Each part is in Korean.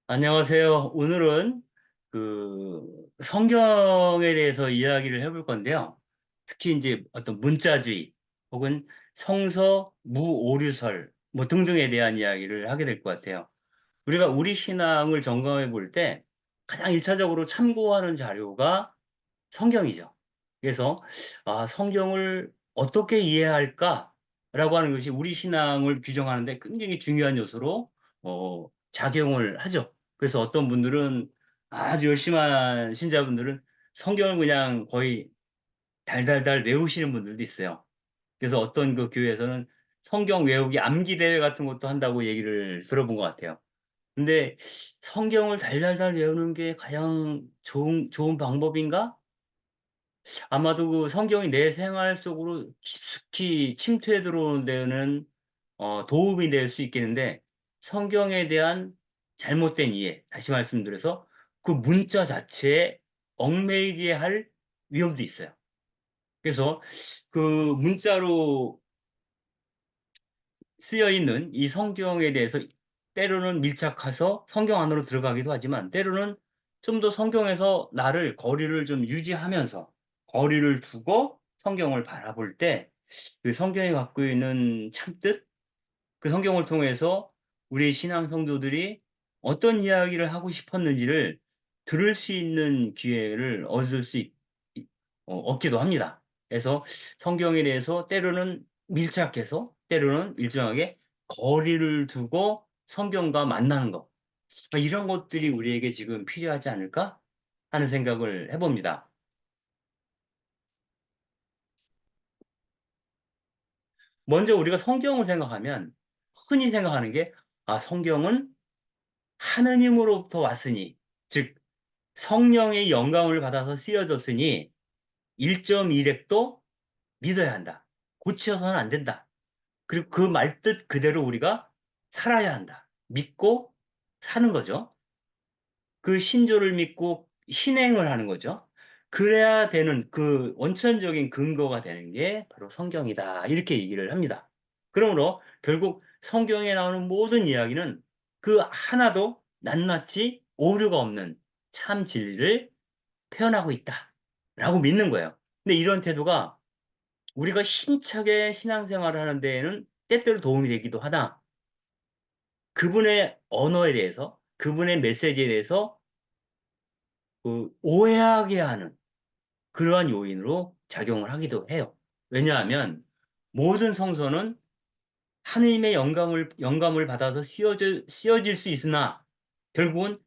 안녕하세요. 오늘은 성경에 대해서 이야기를 해볼 건데요. 특히 이제 어떤 문자주의 혹은 성서 무오류설 뭐 등등에 대한 이야기를 하게 될 것 같아요. 우리가 우리 신앙을 점검해 볼 때 가장 일차적으로 참고하는 자료가 성경이죠. 그래서 성경을 어떻게 이해할까라고 하는 것이 우리 신앙을 규정하는 데 굉장히 중요한 요소로 작용을 하죠. 그래서 어떤 분들은 아주 열심한 신자분들은 성경을 그냥 거의 달달달 외우시는 분들도 있어요. 그래서 어떤 그 교회에서는 성경 외우기 암기 대회 같은 것도 한다고 얘기를 들어본 것 같아요. 근데 성경을 달달달 외우는 게 가장 좋은 방법인가? 아마도 그 성경이 내 생활 속으로 깊숙이 침투해 들어오는 데는 도움이 될 수 있겠는데, 성경에 대한 잘못된 이해, 다시 말씀드려서 그 문자 자체에 얽매이게 할 위험도 있어요. 그래서 그 문자로 쓰여 있는 이 성경에 대해서 때로는 밀착해서 성경 안으로 들어가기도 하지만, 때로는 좀 더 성경에서 나를 거리를 좀 유지하면서 거리를 두고 성경을 바라볼 때 그 성경이 갖고 있는 참뜻, 그 성경을 통해서 우리 신앙 성도들이 어떤 이야기를 하고 싶었는지를 들을 수 있는 기회를 얻을 수 얻기도 합니다. 그래서 성경에 대해서 때로는 밀착해서 때로는 일정하게 거리를 두고 성경과 만나는 것. 이런 것들이 우리에게 지금 필요하지 않을까 하는 생각을 해봅니다. 먼저 우리가 성경을 생각하면 흔히 생각하는 게, 성경은 하느님으로부터 왔으니, 즉 성령의 영감을 받아서 쓰여졌으니 1.1획도 믿어야 한다. 고치어서는 안 된다. 그리고 그 말뜻 그대로 우리가 살아야 한다. 믿고 사는 거죠. 그 신조를 믿고 신행을 하는 거죠. 그래야 되는 그 원천적인 근거가 되는 게 바로 성경이다. 이렇게 얘기를 합니다. 그러므로 결국 성경에 나오는 모든 이야기는 그 하나도 낱낱이 오류가 없는 참 진리를 표현하고 있다라고 믿는 거예요. 근데 이런 태도가 우리가 힘차게 신앙생활을 하는 데에는 때때로 도움이 되기도 하다. 그분의 언어에 대해서, 그분의 메시지에 대해서 오해하게 하는 그러한 요인으로 작용을 하기도 해요. 왜냐하면 모든 성서는 하느님의 영감을 받아서 쓰여질 수 있으나 결국은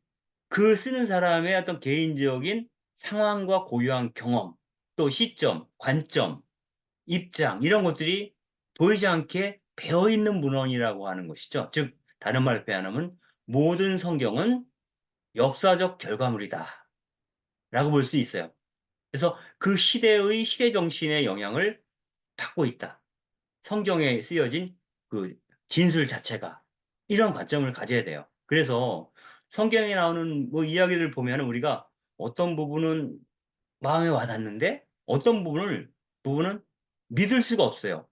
그 쓰는 사람의 어떤 개인적인 상황과 고유한 경험, 또 시점, 관점, 입장 이런 것들이 보이지 않게 배어 있는 문헌이라고 하는 것이죠. 즉 다른 말로 표현하면 모든 성경은 역사적 결과물이다라고 볼 수 있어요. 그래서 그 시대의 시대 정신의 영향을 받고 있다. 성경에 쓰여진 그 진술 자체가 이런 관점을 가져야 돼요. 그래서 성경에 나오는 뭐 이야기들 보면 우리가 어떤 부분은 마음에 와닿는데 어떤 부분은 믿을 수가 없어요.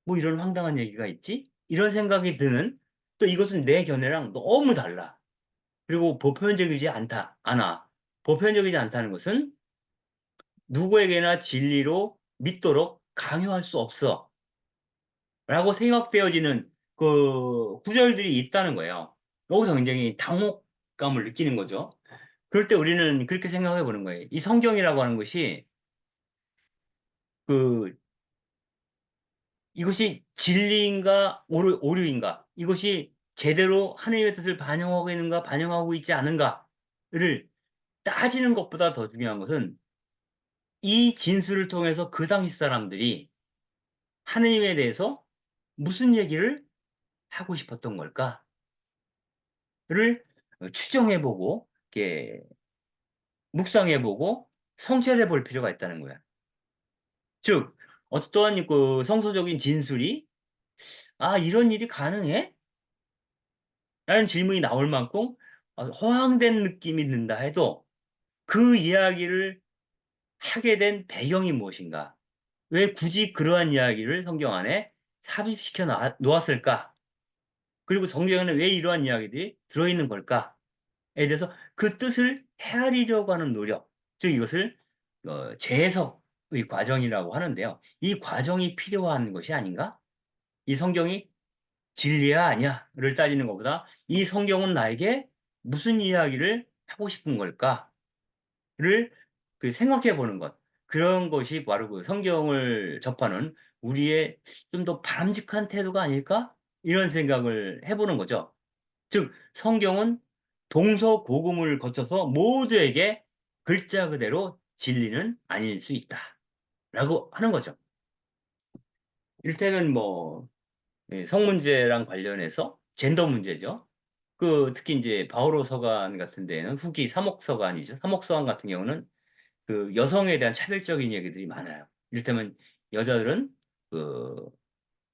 뭐 이런 황당한 얘기가 있지? 이런 생각이 드는, 또 이것은 내 견해랑 너무 달라. 그리고 않아. 보편적이지 않다는 것은 누구에게나 진리로 믿도록 강요할 수 없어. 라고 생각되어지는 그 구절들이 있다는 거예요. 여기서 굉장히 당혹감을 느끼는 거죠. 그럴 때 우리는 그렇게 생각해 보는 거예요. 이 성경이라고 하는 것이 그 이것이 진리인가 오류인가, 이것이 제대로 하나님의 뜻을 반영하고 있는가 반영하고 있지 않은가를 따지는 것보다 더 중요한 것은 이 진술을 통해서 그 당시 사람들이 하느님에 대해서 무슨 얘기를 하고 싶었던 걸까를 추정해보고 이렇게 묵상해보고 성찰해 볼 필요가 있다는 거야. 즉 어떠한 그 성서적인 진술이 이런 일이 가능해? 라는 질문이 나올 만큼 허황된 느낌이 든다 해도 그 이야기를 하게 된 배경이 무엇인가? 왜 굳이 그러한 이야기를 성경 안에 삽입시켜 놓았을까? 그리고 성경에는 왜 이러한 이야기들이 들어있는 걸까? 대해서 그 뜻을 헤아리려고 하는 노력, 즉 이것을 재해석의 과정이라고 하는데요. 이 과정이 필요한 것이 아닌가? 이 성경이 진리야 아니야를 따지는 것보다 이 성경은 나에게 무슨 이야기를 하고 싶은 걸까를 생각해 보는 것. 그런 것이 바로 그 성경을 접하는 우리의 좀 더 바람직한 태도가 아닐까? 이런 생각을 해보는 거죠. 즉, 성경은 동서고금을 거쳐서 모두에게 글자 그대로 진리는 아닐 수 있다라고 하는 거죠. 이를테면 뭐 성 문제랑 관련해서 젠더 문제죠. 특히 이제 바오로 서간 같은 데에는 후기 사목서간이죠. 사목서간 같은 경우는 여성에 대한 차별적인 얘기들이 많아요. 이를테면 여자들은 그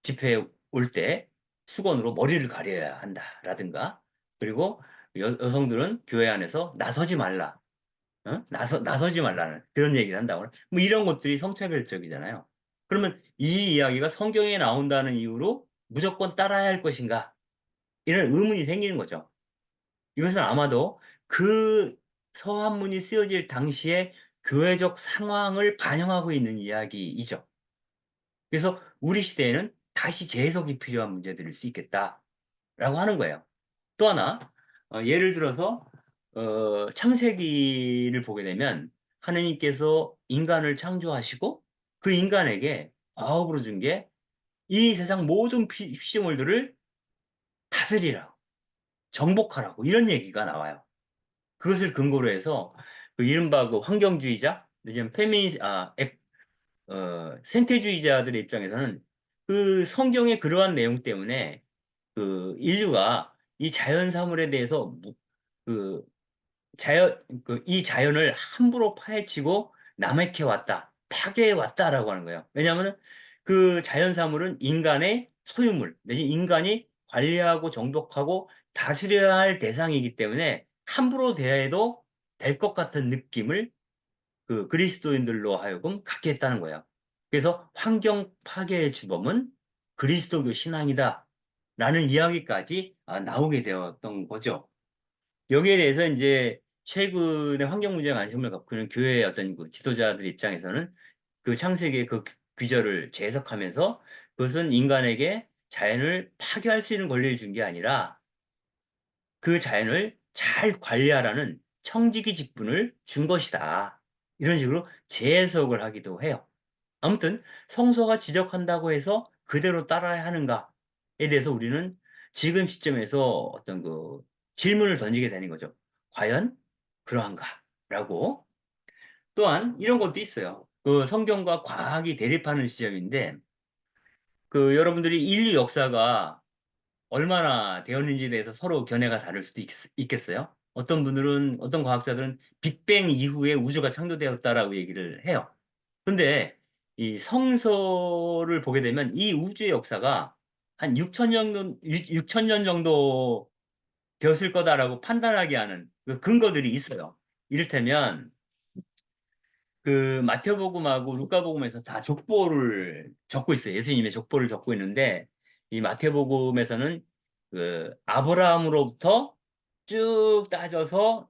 집회에 올 때 수건으로 머리를 가려야 한다라든가, 그리고 여성들은 교회 안에서 나서지 말라, 나서지 말라는 그런 얘기를 한다고. 뭐 이런 것들이 성차별적이잖아요. 그러면 이 이야기가 성경에 나온다는 이유로 무조건 따라야 할 것인가? 이런 의문이 생기는 거죠. 이것은 아마도 그 서한문이 쓰여질 당시의 교회적 상황을 반영하고 있는 이야기이죠. 그래서 우리 시대에는 다시 재해석이 필요한 문제들일 수 있겠다라고 하는 거예요. 또 하나, 예를 들어서 창세기를 보게 되면 하느님께서 인간을 창조하시고 그 인간에게 과업으로 준 게 이 세상 모든 피조물들을 다스리라고, 정복하라고 이런 얘기가 나와요. 그것을 근거로 해서 이른바 환경주의자, 요즘 생태주의자들의 입장에서는 그 성경의 그러한 내용 때문에 인류가 이 자연 사물에 대해서 그 이 자연을 함부로 파헤치고 남획해 왔다, 파괴해 왔다라고 하는 거예요. 왜냐하면 그 자연 사물은 인간의 소유물, 내지 인간이 관리하고 정복하고 다스려야 할 대상이기 때문에 함부로 대해도 될 것 같은 느낌을 그리스도인들로 하여금 갖게 했다는 거예요. 그래서 환경 파괴의 주범은 그리스도교 신앙이다, 라는 이야기까지 나오게 되었던 거죠. 여기에 대해서 이제 최근에 환경 문제에 관심을 갖고 있는 교회의 어떤 지도자들 입장에서는 창세기의 규절을 재해석하면서 그것은 인간에게 자연을 파괴할 수 있는 권리를 준 게 아니라 그 자연을 잘 관리하라는 청지기 직분을 준 것이다, 이런 식으로 재해석을 하기도 해요. 아무튼 성서가 지적한다고 해서 그대로 따라야 하는가에 대해서 우리는 지금 시점에서 어떤 질문을 던지게 되는 거죠. 과연 그러한가? 라고. 또한 이런 것도 있어요. 성경과 과학이 대립하는 시점인데, 여러분들이 인류 역사가 얼마나 되었는지에 대해서 서로 견해가 다를 수도 있겠어요. 어떤 과학자들은 빅뱅 이후에 우주가 창조되었다라고 얘기를 해요. 근데 이 성서를 보게 되면 이 우주의 역사가 한 6천 년 정도 되었을 거다라고 판단하게 하는 근거들이 있어요. 이를테면 마태복음하고 루카복음에서 다 족보를 적고 있어요. 예수님의 족보를 적고 있는데 이 마태복음에서는 아브라함으로부터 쭉 따져서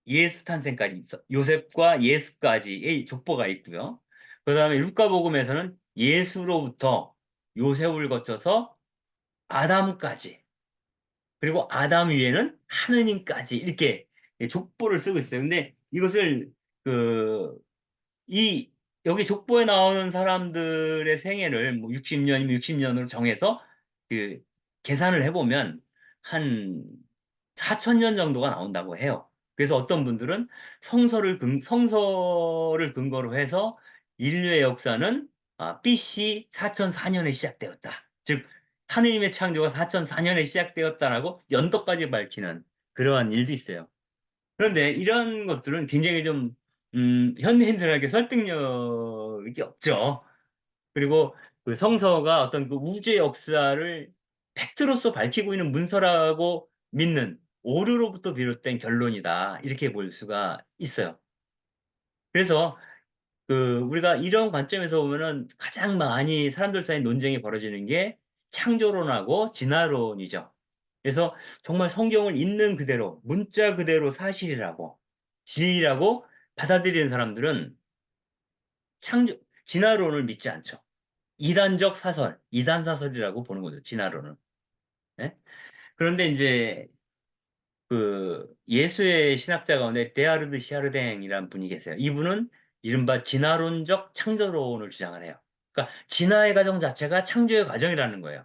예수 탄생까지 요셉과 예수까지의 족보가 있고요. 그 다음에 루카복음에서는 예수로부터 요셉을 거쳐서 아담까지, 그리고 아담 위에는 하느님까지 이렇게 족보를 쓰고 있어요. 근데 이것을 그, 이 여기 족보에 나오는 사람들의 생애를 뭐 60년이면 60년으로 정해서 그 계산을 해보면 한 4천 년 정도가 나온다고 해요. 그래서 어떤 분들은 성서를 근거로 해서 인류의 역사는 BC 4004년에 시작되었다. 즉 하느님의 창조가 4004년에 시작되었다라고 연도까지 밝히는 그러한 일도 있어요. 그런데 이런 것들은 굉장히 좀 현대인들에게 설득력이 없죠. 그리고 성서가 어떤 우주의 역사를 팩트로서 밝히고 있는 문서라고 믿는 오류로부터 비롯된 결론이다, 이렇게 볼 수가 있어요. 그래서 우리가 이런 관점에서 보면은 가장 많이 사람들 사이 논쟁이 벌어지는 게 창조론하고 진화론이죠. 그래서 정말 성경을 있는 그대로, 문자 그대로 사실이라고, 진리라고 받아들이는 사람들은 진화론을 믿지 않죠. 이단적 사설, 이단 사설이라고 보는 거죠. 진화론은. 예? 그런데 이제 그 예수의 신학자 가운데 데아르드 시아르댕이라는 분이 계세요. 이분은 이른바 진화론적 창조론을 주장을 해요. 그러니까 진화의 과정 자체가 창조의 과정이라는 거예요.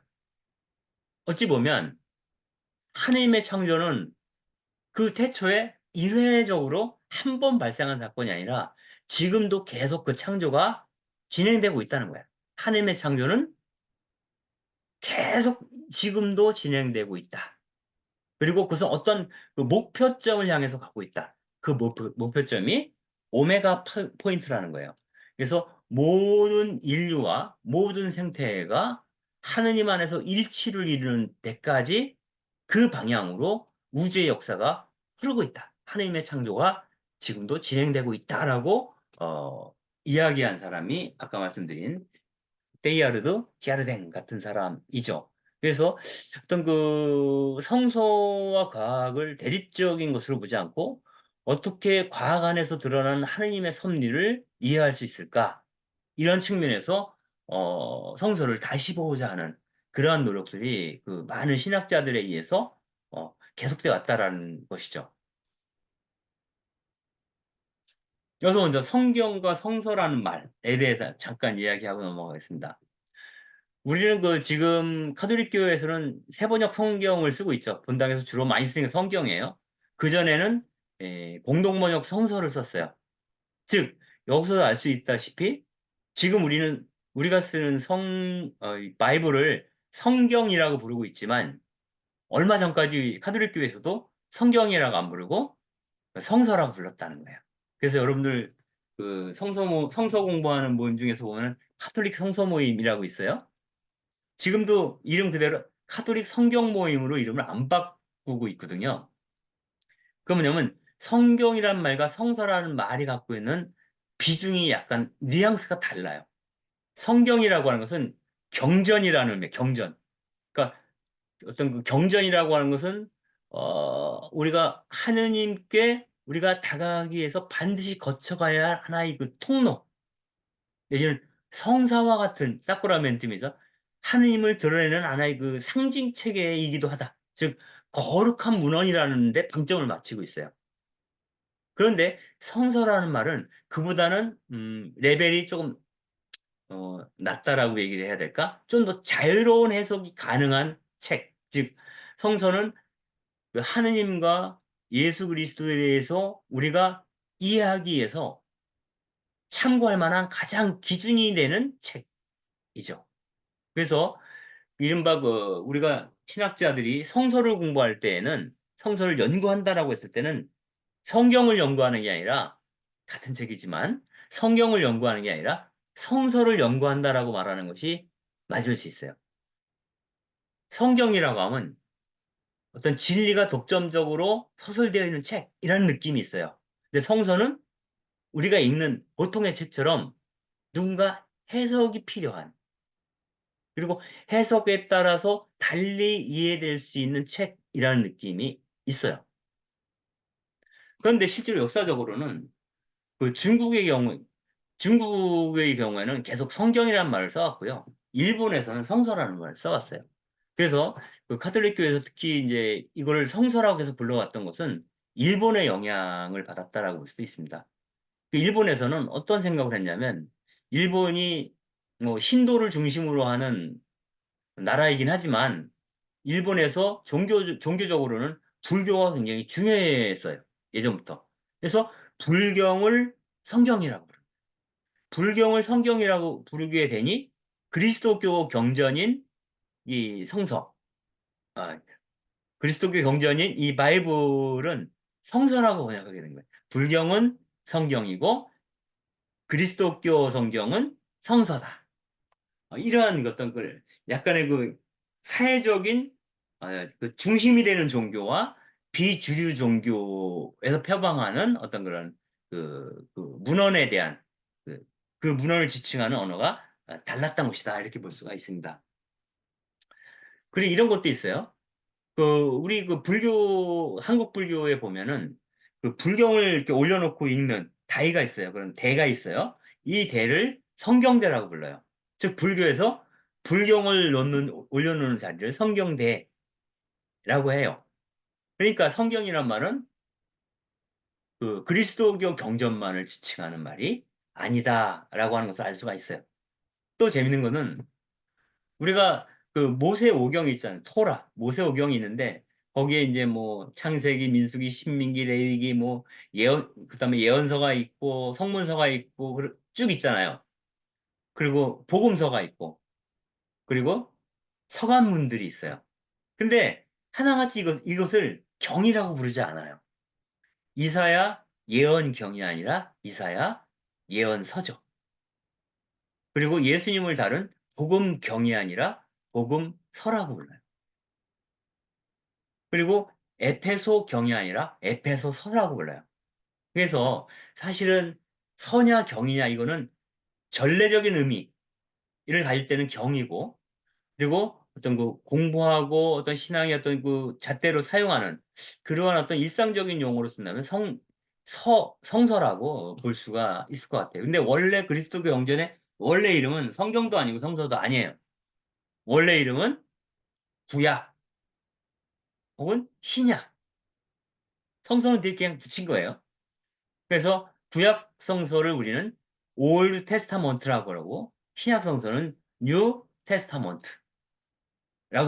어찌 보면 하나님의 창조는 그 태초에 일회적으로 한 번 발생한 사건이 아니라 지금도 계속 그 창조가 진행되고 있다는 거예요. 하나님의 창조는 계속 지금도 진행되고 있다. 그리고 그것은 어떤 그 목표점을 향해서 가고 있다. 그 목표점이 오메가 포인트라는 거예요. 그래서 모든 인류와 모든 생태가 하느님 안에서 일치를 이루는 데까지 그 방향으로 우주의 역사가 흐르고 있다. 하느님의 창조가 지금도 진행되고 있다라고 이야기한 사람이 아까 말씀드린 데이아르드 히아르댕 같은 사람이죠. 그래서 어떤 그 성서와 과학을 대립적인 것으로 보지 않고 어떻게 과학 안에서 드러난 하느님의 섭리를 이해할 수 있을까? 이런 측면에서 성서를 다시 보고자 하는 그러한 노력들이 그 많은 신학자들에 의해서 계속돼 왔다라는 것이죠. 여기서 먼저 성경과 성서라는 말에 대해서 잠깐 이야기하고 넘어가겠습니다. 우리는 그 지금 카톨릭 교회에서는 세번역 성경을 쓰고 있죠. 본당에서 주로 많이 쓰는 게 성경이에요. 그전에는 공동번역 성서를 썼어요. 즉, 여기서 알 수 있다시피 지금 우리가 쓰는 이 바이블을 성경이라고 부르고 있지만 얼마 전까지 카톨릭 교회에서도 성경이라고 안 부르고 성서라고 불렀다는 거예요. 그래서 여러분들 그 성서 공부하는 모임 중에서 보면 카톨릭 성서 모임이라고 있어요. 지금도 이름 그대로 카톨릭 성경 모임으로 이름을 안 바꾸고 있거든요. 그 뭐냐면 성경이란 말과 성서라는 말이 갖고 있는 비중이 약간 뉘앙스가 달라요. 성경이라고 하는 것은 경전이라는 의미, 경전. 그러니까 어떤 그 경전이라고 하는 것은 우리가 하느님께 우리가 다가가기 위해서 반드시 거쳐가야 할 하나의 그 통로, 내지는 성사와 같은 사크라멘트면서 하느님을 드러내는 하나의 그 상징 체계이기도 하다. 즉 거룩한 문헌이라는 데 방점을 맞추고 있어요. 그런데 성서라는 말은 그보다는 레벨이 조금 낮다라고 얘기를 해야 될까? 좀 더 자유로운 해석이 가능한 책. 즉 성서는 그 하느님과 예수 그리스도에 대해서 우리가 이해하기 위해서 참고할 만한 가장 기준이 되는 책이죠. 그래서 이른바 그 우리가 신학자들이 성서를 공부할 때에는 성서를 연구한다라고 했을 때는 성경을 연구하는 게 아니라 같은 책이지만 성경을 연구하는 게 아니라 성서를 연구한다라고 말하는 것이 맞을 수 있어요. 성경이라고 하면 어떤 진리가 독점적으로 서술되어 있는 책이라는 느낌이 있어요. 근데 성서는 우리가 읽는 보통의 책처럼 누군가 해석이 필요한 그리고 해석에 따라서 달리 이해될 수 있는 책이라는 느낌이 있어요. 그런데 실제로 역사적으로는 그 중국의 경우에는 계속 성경이라는 말을 써왔고요. 일본에서는 성서라는 말을 써왔어요. 그래서 그 카톨릭 교회에서 특히 이제 이거를 성서라고 해서 불러왔던 것은 일본의 영향을 받았다라고 볼 수도 있습니다. 그 일본에서는 어떤 생각을 했냐면 일본이 뭐 신도를 중심으로 하는 나라이긴 하지만 일본에서 종교적으로는 불교가 굉장히 중요했어요. 예전부터. 그래서 불경을 성경이라고 부릅니다. 불경을 성경이라고 부르게 되니 그리스도교 경전인 이 성서, 아, 그리스도교 경전인 이 바이블은 성서라고 번역하게 된 거예요. 불경은 성경이고 그리스도교 성경은 성서다. 이러한 어떤 그 약간의 그 사회적인 그 중심이 되는 종교와 비주류 종교에서 표방하는 어떤 그런 그 문헌에 대한 그, 그 문헌을 지칭하는 언어가 달랐던 것이다 이렇게 볼 수가 있습니다. 그리고 이런 것도 있어요. 우리 불교, 한국 불교에 보면은 그 불경을 이렇게 올려놓고 읽는 다이가 있어요. 그런 대가 있어요. 이 대를 성경대라고 불러요. 즉, 불교에서 불경을 올려놓는 자리를 성경대라고 해요. 그러니까 성경이란 말은 그리스도교 경전만을 지칭하는 말이 아니다라고 하는 것을 알 수가 있어요. 또 재밌는 거는 우리가 모세오경이 있잖아요. 토라, 모세오경이 있는데 거기에 이제 뭐 창세기, 민수기, 신민기, 레위기 뭐 그다음에 예언서가 있고 성문서가 있고 쭉 있잖아요. 그리고 복음서가 있고 그리고 서간문들이 있어요. 근데 하나같이 이것을 경이라고 부르지 않아요. 이사야 예언경이 아니라 이사야 예언서죠. 그리고 예수님을 다룬 복음경이 아니라 복음서라고 불러요. 그리고 에페소경이 아니라 에페소서라고 불러요. 그래서 사실은 서냐 경이냐 이거는 전례적인 의미를 가질 때는 경이고 그리고 어떤 공부하고 어떤 신앙의 어떤 잣대로 사용하는 그러한 어떤 일상적인 용어로 쓴다면 성서라고 볼 수가 있을 것 같아요. 근데 원래 그리스도교 영전의 원래 이름은 성경도 아니고 성서도 아니에요. 원래 이름은 구약 혹은 신약. 성서는 뒤에 그냥 붙인 거예요. 그래서 구약 성서를 우리는 올드 테스타먼트라고 그러고 신약 성서는 뉴 테스타먼트라고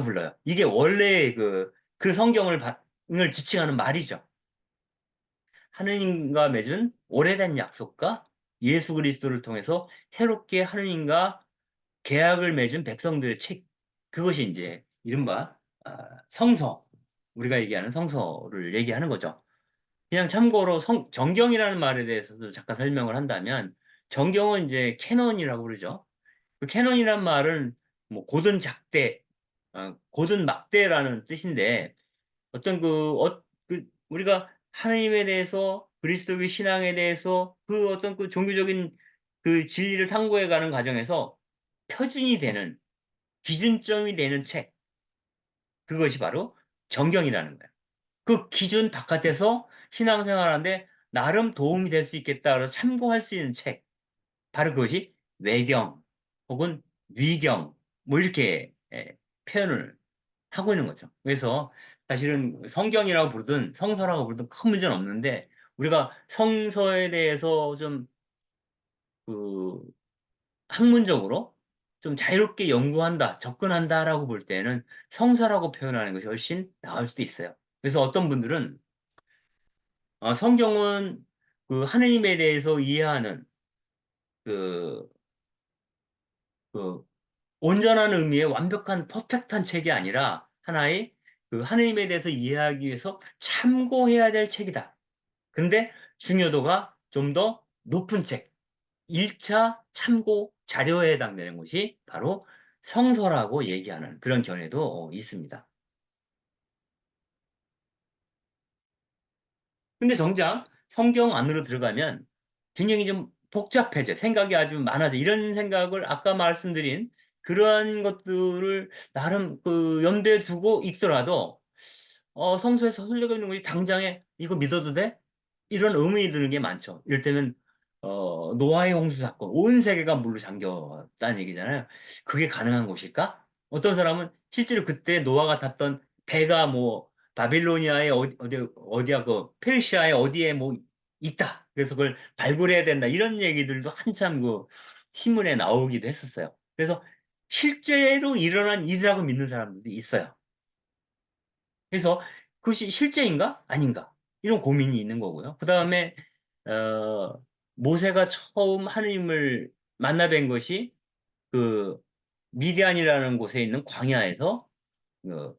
불러요. 이게 원래 그 성경을 지칭하는 말이죠. 하느님과 맺은 오래된 약속과 예수 그리스도를 통해서 새롭게 하느님과 계약을 맺은 백성들의 책. 그것이 이제 이른바 성서. 우리가 얘기하는 성서를 얘기하는 거죠. 그냥 참고로 정경이라는 말에 대해서도 잠깐 설명을 한다면 정경은 이제 캐논이라고 그러죠. 그 캐논이란 말은 뭐 고든 작대, 고든 막대라는 뜻인데 어떤 우리가 하나님에 대해서 그리스도의 신앙에 대해서 어떤 종교적인 진리를 탐구해 가는 과정에서 표준이 되는 기준점이 되는 책 그것이 바로 정경이라는 거예요. 그 기준 바깥에서 신앙생활하는데 나름 도움이 될 수 있겠다 그래서 참고할 수 있는 책 바로 그것이 외경 혹은 위경 뭐 이렇게 표현을 하고 있는 거죠. 그래서 사실은 성경이라고 부르든 성서라고 부르든 큰 문제는 없는데 우리가 성서에 대해서 좀 그 학문적으로 좀 자유롭게 연구한다, 접근한다라고 볼 때는 성서라고 표현하는 것이 훨씬 나을 수도 있어요. 그래서 어떤 분들은 성경은 하느님에 대해서 이해하는 그, 그 온전한 의미의 완벽한 퍼펙트한 책이 아니라 하나의 하느님에 대해서 이해하기 위해서 참고해야 될 책이다. 근데 중요도가 좀 더 높은 책, 1차 참고 자료에 해당되는 것이 바로 성서라고 얘기하는 그런 견해도 있습니다. 근데 정작 성경 안으로 들어가면 굉장히 좀 복잡해져. 생각이 아주 많아져. 이런 생각을 아까 말씀드린 그러한 것들을 나름 염두에 두고 읽더라도 성서에서 설명해 있는 것이 당장에 이거 믿어도 돼? 이런 의문이 드는 게 많죠. 이를테면 노아의 홍수 사건, 온 세계가 물로 잠겼다는 얘기잖아요. 그게 가능한 것일까? 어떤 사람은 실제로 그때 노아가 탔던 배가 뭐 바빌로니아의 어디야 페르시아의 어디에 뭐 있다. 그래서 그걸 발굴해야 된다. 이런 얘기들도 한참 신문에 나오기도 했었어요. 그래서 실제로 일어난 일이라고 믿는 사람들도 있어요. 그래서 그것이 실제인가? 아닌가? 이런 고민이 있는 거고요. 그 다음에, 어, 모세가 처음 하느님을 만나 뵌 것이 그 미디안이라는 곳에 있는 광야에서 어,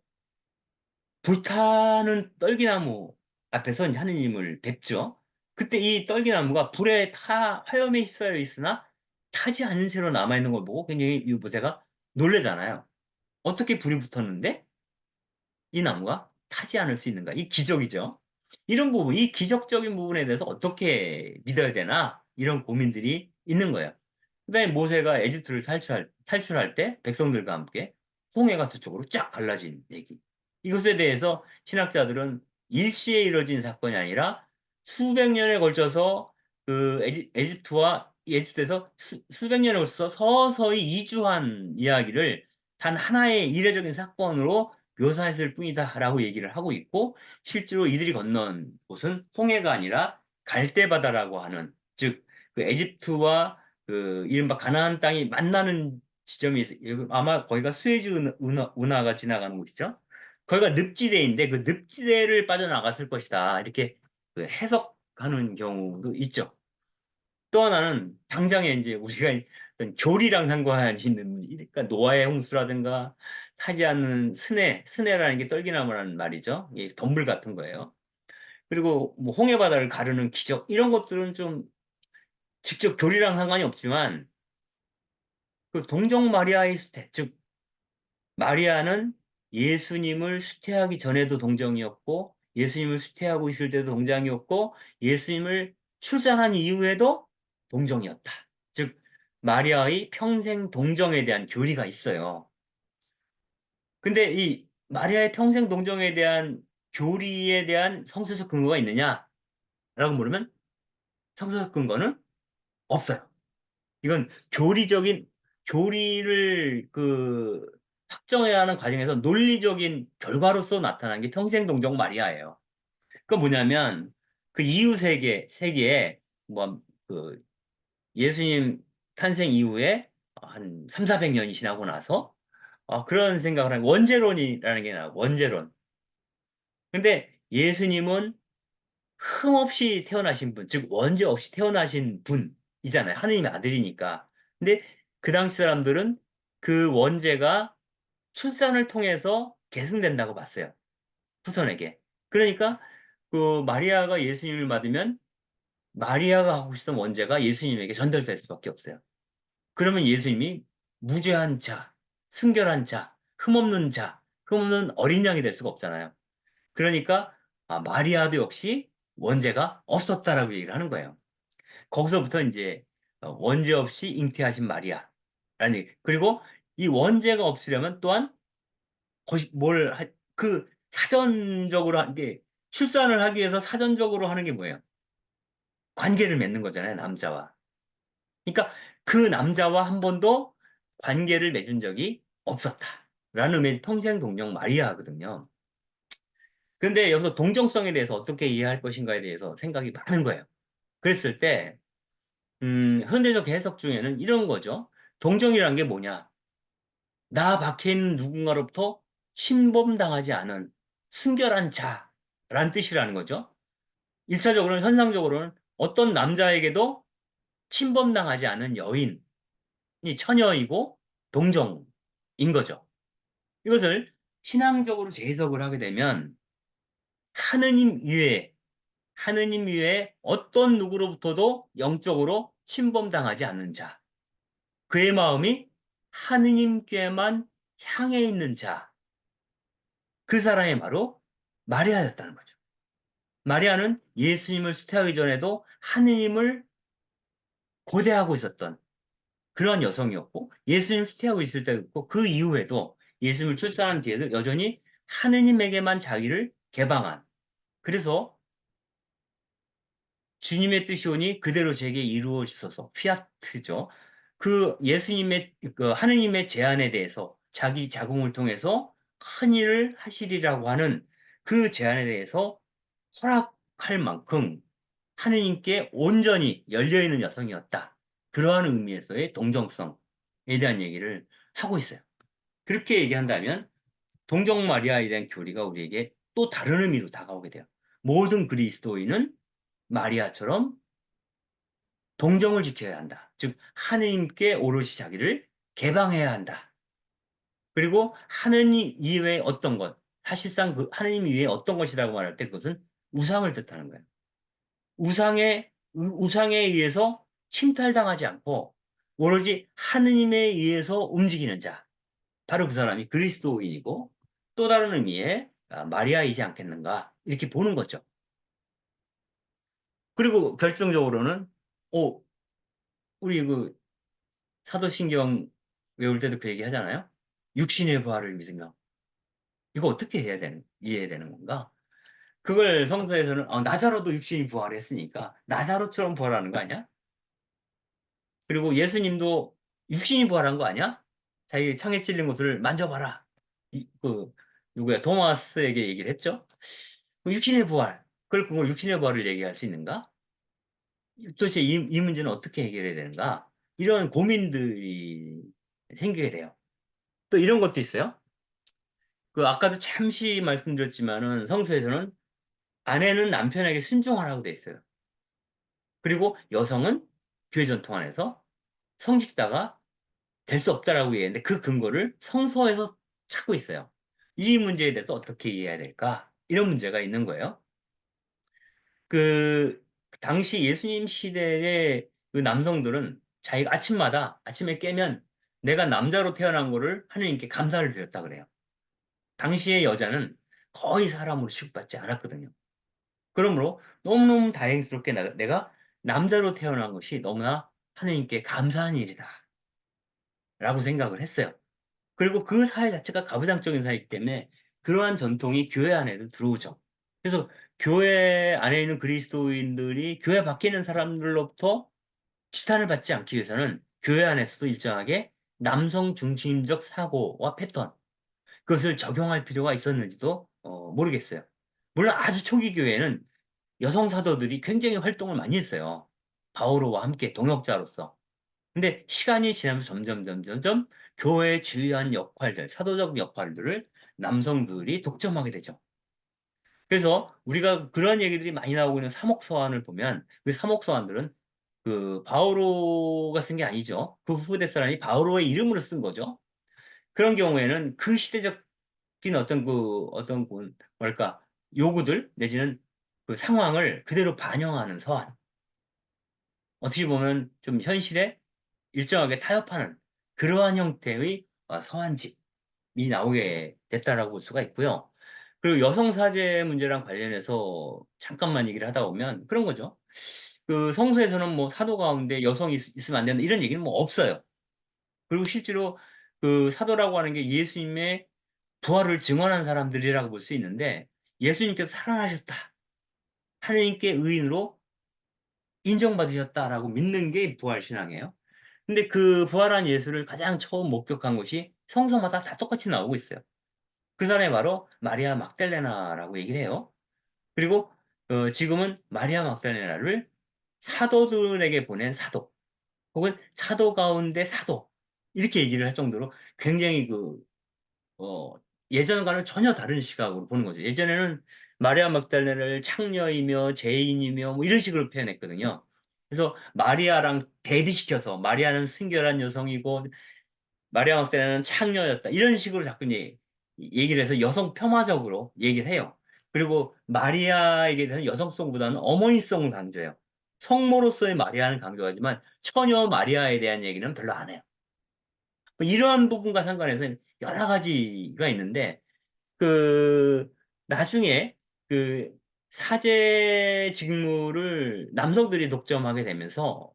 불타는 떨기나무 앞에서 이제 하느님을 뵙죠. 그때 이 떨기나무가 불에 화염에 휩싸여 있으나 타지 않은 채로 남아있는 걸 보고 굉장히 이 모세가 놀래잖아요. 어떻게 불이 붙었는데? 이 나무가 타지 않을 수 있는가? 이 기적이죠. 이런 부분, 이 기적적인 부분에 대해서 어떻게 믿어야 되나? 이런 고민들이 있는 거예요. 그다음에 모세가 에집트를 탈출할 때 백성들과 함께 홍해가 두 쪽으로 쫙 갈라진 얘기. 이것에 대해서 신학자들은 일시에 이뤄진 사건이 아니라 수백 년에 걸쳐서 그 에집트에서 수백 년에 걸쳐서 서서히 이주한 이야기를 단 하나의 이례적인 사건으로 묘사했을 뿐이다라고 얘기를 하고 있고, 실제로 이들이 건넌 곳은 홍해가 아니라 갈대바다라고 하는, 즉 그 에집트와 그 이른바 가나안 땅이 만나는 지점이 있어요. 아마 거기가 수에즈 운하가 지나가는 곳이죠. 거기가 늪지대인데 그 늪지대를 빠져나갔을 것이다, 이렇게 그 해석하는 경우도 있죠. 또 하나는 당장에 이제 우리가 어떤 교리랑 상관이 있는, 그러니까 노아의 홍수라든가 타지 않는 스네라는 게 떨기나무라는 말이죠. 이게 덤불 같은 거예요. 그리고 뭐 홍해 바다를 가르는 기적, 이런 것들은 좀 직접 교리랑 상관이 없지만 그 동정 마리아의 수태, 즉 마리아는 예수님을 수태하기 전에도 동정이었고, 예수님을 수태하고 있을 때도 동정이었고, 예수님을 출산한 이후에도 동정이었다. 즉, 마리아의 평생 동정에 대한 교리가 있어요. 근데 이 마리아의 평생 동정에 대한 교리에 대한 성서적 근거가 있느냐라고 물으면 성서적 근거는 없어요. 이건 교리를 그 확정해야 하는 과정에서 논리적인 결과로서 나타난 게 평생동정 마리아예요. 그 뭐냐면 그 이후 세계에 뭐 그 예수님 탄생 이후에 한 3, 400년이 지나고 나서 그런 생각을 하는 원죄론이라는 게 나와요. 원죄론. 근데 예수님은 흠없이 태어나신 분, 즉 원죄 없이 태어나신 분이잖아요. 하느님의 아들이니까. 근데 그 당시 사람들은 그 원죄가 출산을 통해서 계승된다고 봤어요. 후손에게. 그러니까 그 마리아가 예수님을 받으면 마리아가 하고 있었던 원죄가 예수님에게 전달될 수밖에 없어요. 그러면 예수님이 무죄한 자, 순결한 자, 흠없는 어린 양이 될 수가 없잖아요. 그러니까 마리아도 역시 원죄가 없었다라고 얘기를 하는 거예요. 거기서부터 이제 원죄 없이 잉태하신 마리아라는 얘기. 그리고 이 원죄가 없으려면 또한 그 사전적으로 한 게, 출산을 하기 위해서 사전적으로 하는 게 뭐예요? 관계를 맺는 거잖아요, 남자와. 그러니까 그 남자와 한 번도 관계를 맺은 적이 없었다, 라는 의미의 평생 동정 마리아거든요. 근데 여기서 동정성에 대해서 어떻게 이해할 것인가에 대해서 생각이 많은 거예요. 그랬을 때 현대적 해석 중에는 이런 거죠. 동정이란 게 뭐냐? 나 밖에 있는 누군가로부터 침범당하지 않은 순결한 자라는 뜻이라는 거죠. 1차적으로는, 현상적으로는 어떤 남자에게도 침범당하지 않은 여인이 처녀이고 동정인 거죠. 이것을 신앙적으로 재해석을 하게 되면 하느님 위에 하느님 위에 어떤 누구로부터도 영적으로 침범당하지 않는 자, 그의 마음이 하느님께만 향해 있는 자, 그 사람이 바로 마리아였다는 거죠. 마리아는 예수님을 수태하기 전에도 하느님을 고대하고 있었던 그런 여성이었고, 예수님을 수태하고 있을 때도 있고, 그 이후에도 예수님을 출산한 뒤에도 여전히 하느님에게만 자기를 개방한, 그래서 주님의 뜻이 오니 그대로 제게 이루어지소서, 피아트죠. 그 예수님의 그 하느님의 제안에 대해서 자기 자궁을 통해서 큰 일을 하시리라고 하는 그 제안에 대해서 허락할 만큼 하느님께 온전히 열려있는 여성이었다. 그러한 의미에서의 동정성에 대한 얘기를 하고 있어요. 그렇게 얘기한다면 동정 마리아에 대한 교리가 우리에게 또 다른 의미로 다가오게 돼요. 모든 그리스도인은 마리아처럼 동정을 지켜야 한다. 즉 하느님께 오롯이 자기를 개방해야 한다. 그리고 하느님 이외의 어떤 것, 사실상 그 하느님 이외의 어떤 것이라고 말할 때 그것은 우상을 뜻하는 거예요. 우상에 의해서 침탈당하지 않고 오로지 하느님에 의해서 움직이는 자, 바로 그 사람이 그리스도인이고, 또 다른 의미의 마리아이지 않겠는가, 이렇게 보는 거죠. 그리고 결정적으로는 오, 우리 그 사도신경 외울 때도 그 얘기 하잖아요. 육신의 부활을 믿으며 이거 어떻게 이해해야 되는 건가? 그걸 성서에서는 나사로도 육신이 부활했으니까 나사로처럼 부활하는 거 아니야? 그리고 예수님도 육신이 부활한 거 아니야? 자기 창에 찔린 곳을 만져봐라. 누구야? 도마스에게 얘기를 했죠? 육신의 부활. 그걸 육신의 부활을 얘기할 수 있는가? 도대체 이 문제는 어떻게 해결해야 되는가? 이런 고민들이 생기게 돼요. 또 이런 것도 있어요. 아까도 잠시 말씀드렸지만은 성서에서는 아내는 남편에게 순종하라고 돼 있어요. 그리고 여성은 교회 전통 안에서 성직자가 될 수 없다라고 얘기했는데 그 근거를 성서에서 찾고 있어요. 이 문제에 대해서 어떻게 이해해야 될까? 이런 문제가 있는 거예요. 그 당시 예수님 시대의 그 남성들은 자기가 아침에 깨면 내가 남자로 태어난 거를 하느님께 감사를 드렸다 그래요. 당시의 여자는 거의 사람으로 취급받지 않았거든요. 그러므로 너무너무 다행스럽게 내가 남자로 태어난 것이 너무나 하느님께 감사한 일이다. 라고 생각을 했어요. 그리고 그 사회 자체가 가부장적인 사회이기 때문에 그러한 전통이 교회 안에도 들어오죠. 그래서 교회 안에 있는 그리스도인들이 교회 밖에 있는 사람들로부터 지탄을 받지 않기 위해서는 교회 안에서도 일정하게 남성 중심적 사고와 패턴, 그것을 적용할 필요가 있었는지도 모르겠어요. 물론 아주 초기 교회는 여성 사도들이 굉장히 활동을 많이 했어요. 바오로와 함께 동역자로서. 근데 시간이 지나면서 점점 교회의 주요한 역할들, 사도적 역할들을 남성들이 독점하게 되죠. 그래서 우리가 그런 얘기들이 많이 나오고 있는 사목서환을 보면 그 사목서환들은 바오로가 쓴 게 아니죠. 그 후대 사람이 바오로의 이름으로 쓴 거죠. 그런 경우에는 그 시대적인 뭐랄까, 요구들 내지는 그 상황을 그대로 반영하는 서한. 어떻게 보면 좀 현실에 일정하게 타협하는 그러한 형태의 서한집이 나오게 됐다라고 볼 수가 있고요. 그리고 여성 사제 문제랑 관련해서 잠깐만 얘기를 하다 보면 그런 거죠. 성서에서는 뭐 사도 가운데 여성이 있으면 안 된다 이런 얘기는 뭐 없어요. 그리고 실제로 그 사도라고 하는 게 예수님의 부활을 증언한 사람들이라고 볼 수 있는데 예수님께서 살아나셨다. 하느님께 의인으로 인정받으셨다라고 믿는 게 부활 신앙이에요. 근데 그 부활한 예수를 가장 처음 목격한 것이 성서마다 다 똑같이 나오고 있어요. 그 사람이 바로 마리아 막달레나라고 얘기를 해요. 그리고 지금은 마리아 막달레나를 사도들에게 보낸 사도, 혹은 사도 가운데 사도 이렇게 얘기를 할 정도로 굉장히 어, 예전과는 전혀 다른 시각으로 보는 거죠. 예전에는 마리아 막달레나를 창녀이며 죄인이며 뭐 이런 식으로 표현했거든요. 그래서 마리아랑 대비시켜서 마리아는 순결한 여성이고 마리아 막달레나는 창녀였다. 이런 식으로 자꾸 이제 얘기를 해서 여성 폄하적으로 얘기를 해요. 그리고 마리아에게 대해서는 여성성보다는 어머니성을 강조해요. 성모로서의 마리아는 강조하지만 처녀 마리아에 대한 얘기는 별로 안 해요. 뭐 이러한 부분과 상관해서 여러 가지가 있는데 나중에 그 사제 직무를 남성들이 독점하게 되면서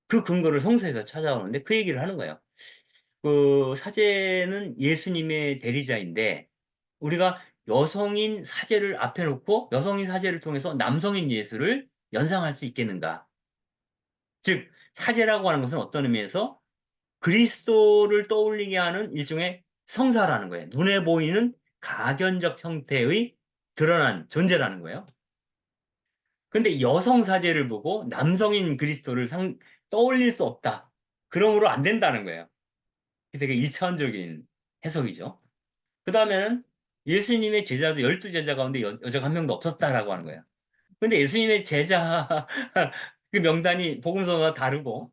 그 근거를 성서에서 찾아오는데 그 얘기를 하는 거예요. 사제는 예수님의 대리자인데 우리가 여성인 사제를 앞에 놓고 여성인 사제를 통해서 남성인 예수를 연상할 수 있겠는가? 즉, 사제라고 하는 것은 어떤 의미에서 그리스도를 떠올리게 하는 일종의 성사라는 거예요. 눈에 보이는 가견적 형태의 드러난 존재라는 거예요. 근데 여성 사제를 보고 남성인 그리스도를 떠올릴 수 없다. 그러므로 안 된다는 거예요. 되게 일차원적인 해석이죠. 그 다음에는 예수님의 제자도 12제자 가운데 여자가 한 명도 없었다라고 하는 거예요. 근데 예수님의 제자 그 명단이 복음서마다 다르고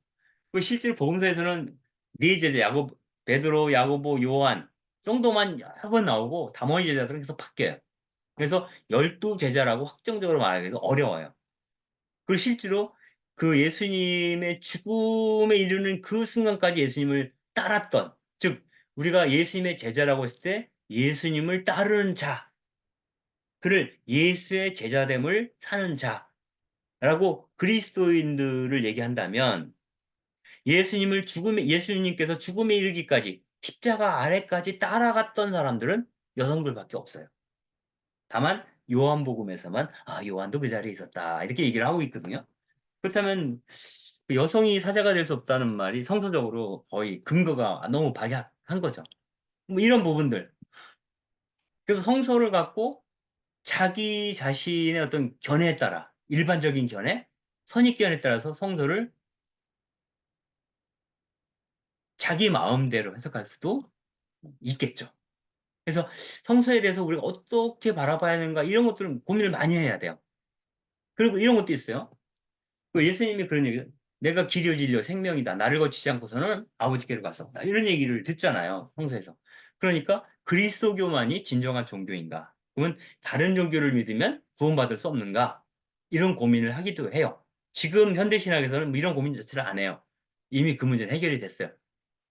실제로 복음서에서는 네 제자 베드로, 야고보, 요한 정도만 여러 번 나오고 나머지 제자들은 계속 바뀌어요. 그래서 12제자라고 확정적으로 말하기도 어려워요. 그리고 실제로 그 예수님의 죽음에 이르는 그 순간까지 예수님을 따랐던, 즉 우리가 예수님의 제자라고 했을 때 예수님을 따르는 자, 그를 예수의 제자됨을 사는 자라고 그리스도인들을 얘기한다면 예수님께서 죽음에 이르기까지 십자가 아래까지 따라갔던 사람들은 여성들밖에 없어요. 다만 요한복음에서만 요한도 그 자리에 있었다 이렇게 얘기를 하고 있거든요. 그렇다면 그 여성이 사자가 될 수 없다는 말이 성서적으로 거의 근거가 너무 박약한 거죠. 뭐 이런 부분들. 그래서 성서를 갖고 자기 자신의 어떤 견해에 따라 일반적인 견해, 선입견에 따라서 성서를 자기 마음대로 해석할 수도 있겠죠. 그래서 성서에 대해서 우리가 어떻게 바라봐야 하는가 이런 것들은 고민을 많이 해야 돼요. 그리고 이런 것도 있어요. 그 예수님이 그런 얘기, 내가 길이요 진리요 생명이다. 나를 거치지 않고서는 아버지께로 갈 수 없다. 이런 얘기를 듣잖아요. 성서에서. 그러니까 그리스도교만이 진정한 종교인가? 그러면 다른 종교를 믿으면 구원받을 수 없는가? 이런 고민을 하기도 해요. 지금 현대신학에서는 뭐 이런 고민 자체를 안 해요. 이미 그 문제는 해결이 됐어요.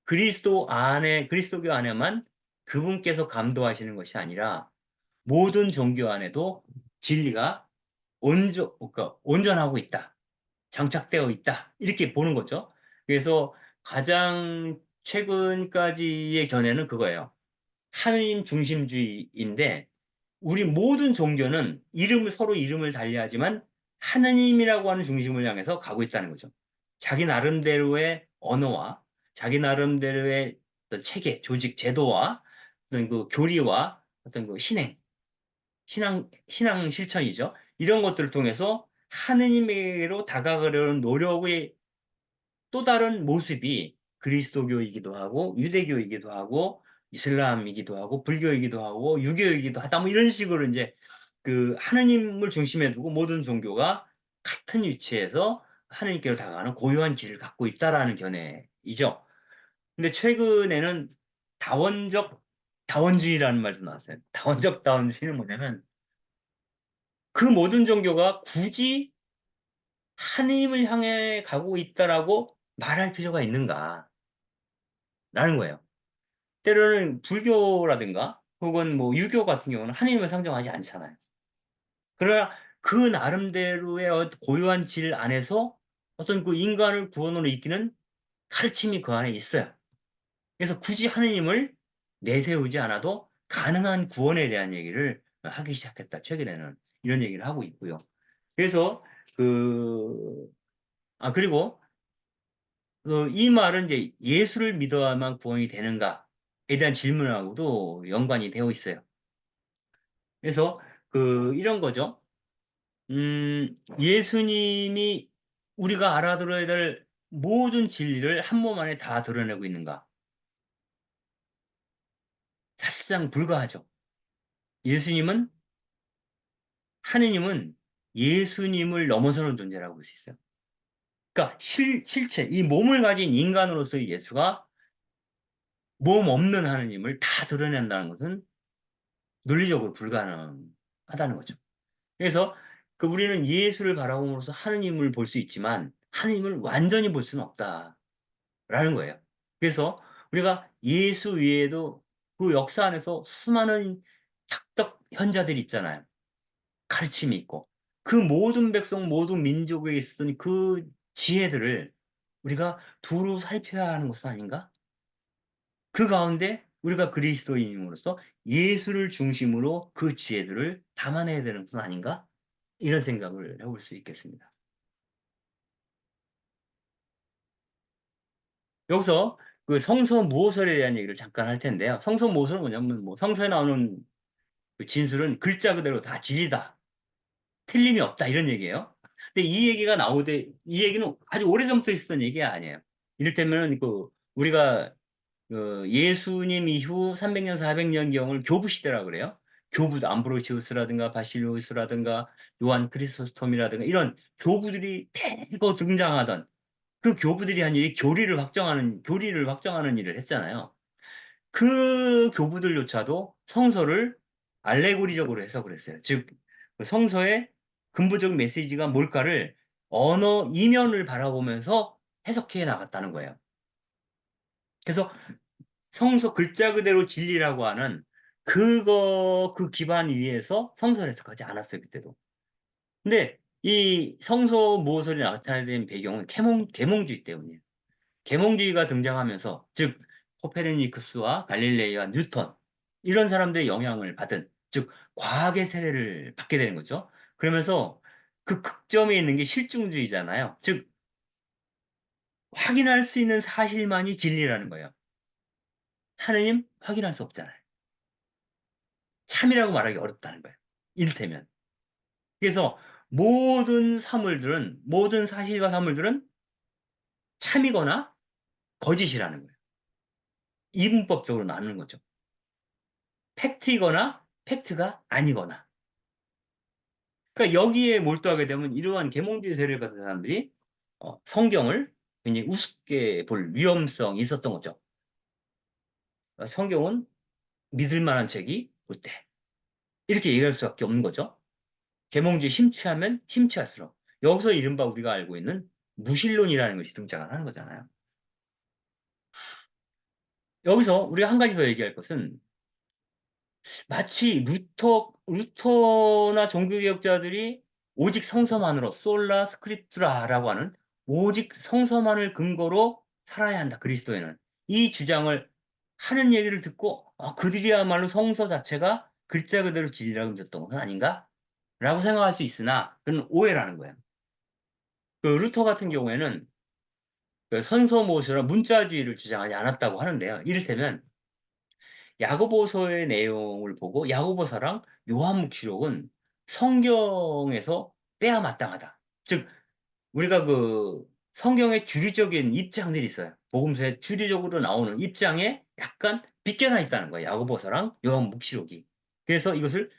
그리스도교 안에만 그분께서 감도하시는 것이 아니라 모든 종교 안에도 진리가 그러니까 온전하고 있다. 장착되어 있다. 이렇게 보는 거죠. 그래서 가장 최근까지의 견해는 그거예요. 하느님 중심주의인데 우리 모든 종교는 서로 이름을 달리하지만 하느님이라고 하는 중심을 향해서 가고 있다는 거죠. 자기 나름대로의 언어와 자기 나름대로의 어떤 체계, 조직, 제도와 어떤 그 교리와 어떤 그 신앙 실천이죠. 이런 것들을 통해서 하느님에게로 다가가려는 노력의 또 다른 모습이 그리스도교이기도 하고 유대교이기도 하고 이슬람이기도 하고 불교이기도 하고 유교이기도 하다 뭐 이런 식으로 이제 그 하느님을 중심에 두고 모든 종교가 같은 위치에서 하느님께로 다가가는 고유한 길을 갖고 있다라는 견해이죠. 근데 최근에는 다원적 다원주의라는 말도 나왔어요. 다원적 다원주의는 뭐냐면 그 모든 종교가 굳이 하느님을 향해 가고 있다라고 말할 필요가 있는가라는 거예요. 때로는 불교라든가 혹은 뭐 유교 같은 경우는 하느님을 상정하지 않잖아요. 그러나 그 나름대로의 고유한 질 안에서 어떤 그 인간을 구원으로 이끄는 가르침이 그 안에 있어요. 그래서 굳이 하느님을 내세우지 않아도 가능한 구원에 대한 얘기를 하기 시작했다. 최근에는 이런 얘기를 하고 있고요. 그래서 그리고 이 말은 이제 예수를 믿어야만 구원이 되는가에 대한 질문하고도 연관이 되어 있어요. 그래서 이런 거죠. 예수님이 우리가 알아들어야 될 모든 진리를 한 몸 안에 다 드러내고 있는가? 사실상 불가하죠. 예수님은, 하느님은 예수님을 넘어서는 존재라고 볼 수 있어요. 그러니까 실체, 이 몸을 가진 인간으로서의 예수가 몸 없는 하느님을 다 드러낸다는 것은 논리적으로 불가능하다는 거죠. 그래서 우리는 예수를 바라봄으로써 하느님을 볼 수 있지만 하느님을 완전히 볼 수는 없다라는 거예요. 그래서 우리가 예수 외에도 그 역사 안에서 수많은 착덕 현자들이 있잖아요. 가르침이 있고 그 모든 백성 모든 민족에 있었던 그 지혜들을 우리가 두루 살펴야 하는 것은 아닌가? 그 가운데 우리가 그리스도인으로서 예수를 중심으로 그 지혜들을 담아내야 되는 것은 아닌가? 이런 생각을 해볼 수 있겠습니다. 여기서 그 성서 무호설에 대한 얘기를 잠깐 할 텐데요. 성서 무호설은 뭐냐면 뭐 성서에 나오는 그 진술은 글자 그대로 다 진리다. 틀림이 없다. 이런 얘기예요. 근데 이 얘기가 이 얘기는 아주 오래전부터 있었던 얘기 아니에요. 이를테면 우리가 예수님 이후 300년, 400년경을 교부 시대라고 그래요. 교부, 암브로시우스라든가 바실리우스라든가 요한 크리소스톰이라든가 이런 교부들이 대거 등장하던 그 교부들이 한 일이 교리를 확정하는 일을 했잖아요. 그 교부들조차도 성서를 알레고리적으로 해석을 했어요. 즉, 성서의 근본적 메시지가 뭘까를 언어 이면을 바라보면서 해석해 나갔다는 거예요. 그래서 성서 글자 그대로 진리라고 하는 그 기반 위에서 성서를 해석하지 않았어요, 그때도. 근데 이 성서 모설이 나타나는 배경은 계몽주의 때문이에요. 계몽주의가 등장하면서, 즉, 코페르니쿠스와 갈릴레이와 뉴턴, 이런 사람들의 영향을 받은, 즉 과학의 세례를 받게 되는 거죠. 그러면서 그 극점에 있는 게 실증주의잖아요. 즉 확인할 수 있는 사실만이 진리라는 거예요. 하느님 확인할 수 없잖아요. 참이라고 말하기 어렵다는 거예요. 이를테면. 그래서 모든 사실과 사물들은 참이거나 거짓이라는 거예요. 이분법적으로 나누는 거죠. 팩트이거나 팩트가 아니거나. 그러니까 여기에 몰두하게 되면 이러한 계몽주의 세례를 받은 사람들이 성경을 굉장히 우습게 볼 위험성이 있었던 거죠. 성경은 믿을 만한 책이 없대. 이렇게 얘기할 수밖에 없는 거죠. 계몽주의 심취하면 심취할수록. 여기서 이른바 우리가 알고 있는 무신론이라는 것이 등장을 하는 거잖아요. 여기서 우리가 한 가지 더 얘기할 것은 마치 루터나 종교개혁자들이 오직 성서만으로 솔라 스크립투라라고 하는 오직 성서만을 근거로 살아야 한다. 그리스도에는 이 주장을 하는 얘기를 듣고 그들이야말로 성서 자체가 글자 그대로 진리라고 믿었던 것은 아닌가? 라고 생각할 수 있으나 그건 오해라는 거예요. 그 루터 같은 경우에는 그 성서모서나 문자주의를 주장하지 않았다고 하는데요. 이를테면 야고보서의 내용을 보고 야고보서랑 요한묵시록은 성경에서 빼야 마땅하다. 즉 우리가 그 성경의 주류적인 입장들이 있어요. 복음서에 주류적으로 나오는 입장에 약간 빗겨나 있다는 거예요. 야고보서랑 요한묵시록이. 그래서 이것을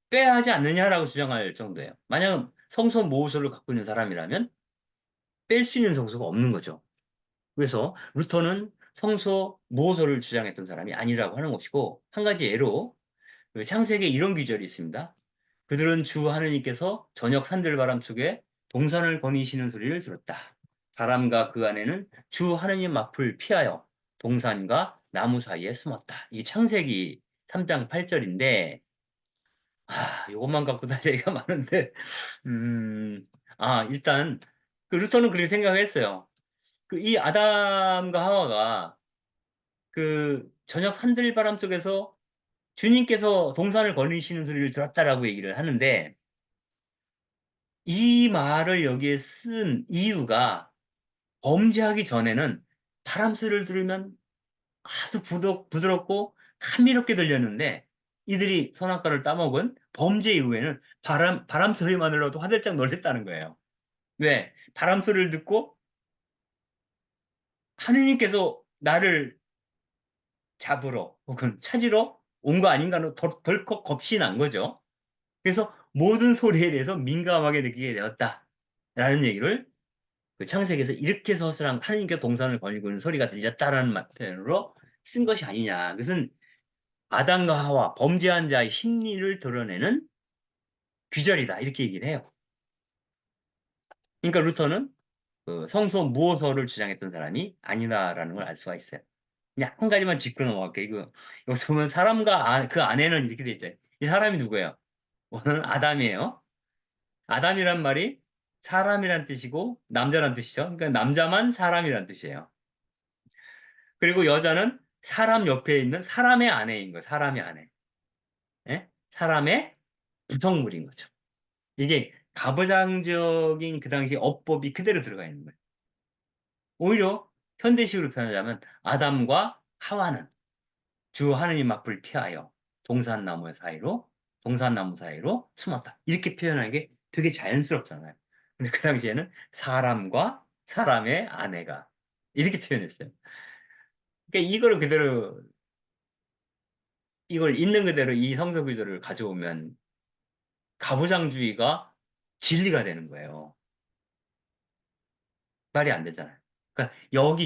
빼야 하지 않느냐라고 주장할 정도예요. 만약 성서 모호서를 갖고 있는 사람이라면 뺄 수 있는 성서가 없는 거죠. 그래서 루터는 성서 모호서를 주장했던 사람이 아니라고 하는 것이고 한 가지 예로 그 창세기에 이런 귀절이 있습니다. 그들은 주 하느님께서 저녁 산들바람 속에 동산을 거니시는 소리를 들었다. 사람과 그 아내는 주 하느님 앞을 피하여 동산과 나무 사이에 숨었다. 이 창세기 3장 8절인데 이것만 갖고 다 얘기가 많은데 일단 그 루터는 그렇게 생각했어요. 그 이 아담과 하와가 그 저녁 산들바람 속에서 주님께서 동산을 거니시는 소리를 들었다라고 얘기를 하는데 이 말을 여기에 쓴 이유가 범죄하기 전에는 바람 소리를 들으면 아주 부드럽고 감미롭게 들렸는데 이들이 선악과를 따먹은 범죄 이후에는 바람 소리만으로도 화들짝 놀랐다는 거예요. 왜? 바람 소리를 듣고 하느님께서 나를 잡으러 혹은 찾으러 온 거 아닌가는 덜컥 겁이 난 거죠. 그래서 모든 소리에 대해서 민감하게 느끼게 되었다라는 얘기를 그 창세기에서 이렇게 서술한 하나님께 동산을 거니고 있는 소리가 들렸다라는 표현으로 쓴 것이 아니냐. 그것은 아담과 하와 범죄한 자의 심리를 드러내는 귀절이다. 이렇게 얘기를 해요. 그러니까 루터는 그 성서 무호서를 주장했던 사람이 아니다라는 걸 알 수가 있어요. 그냥 한 가지만 짚고 넘어갈게요. 여기서 보면 사람과 그 아내는 이렇게 돼 있죠. 이 사람이 누구예요? 오늘 아담이에요. 아담이란 말이 사람이란 뜻이고 남자란 뜻이죠. 그러니까 남자만 사람이란 뜻이에요. 그리고 여자는 사람 옆에 있는 사람의 아내인 거예요. 사람의 아내. 예? 사람의 부속물인 거죠. 이게 가부장적인 그 당시 어법이 그대로 들어가 있는 거예요. 오히려 현대식으로 표현하자면 아담과 하와는 주 하느님 앞을 피하여 동산나무 사이로 숨었다. 이렇게 표현하는 게 되게 자연스럽잖아요. 근데 그 당시에는 사람과 사람의 아내가 이렇게 표현했어요. 그러니까 이걸 있는 그대로 이 성서 구조를 가져오면 가부장주의가 진리가 되는 거예요. 말이 안 되잖아요. 그러니까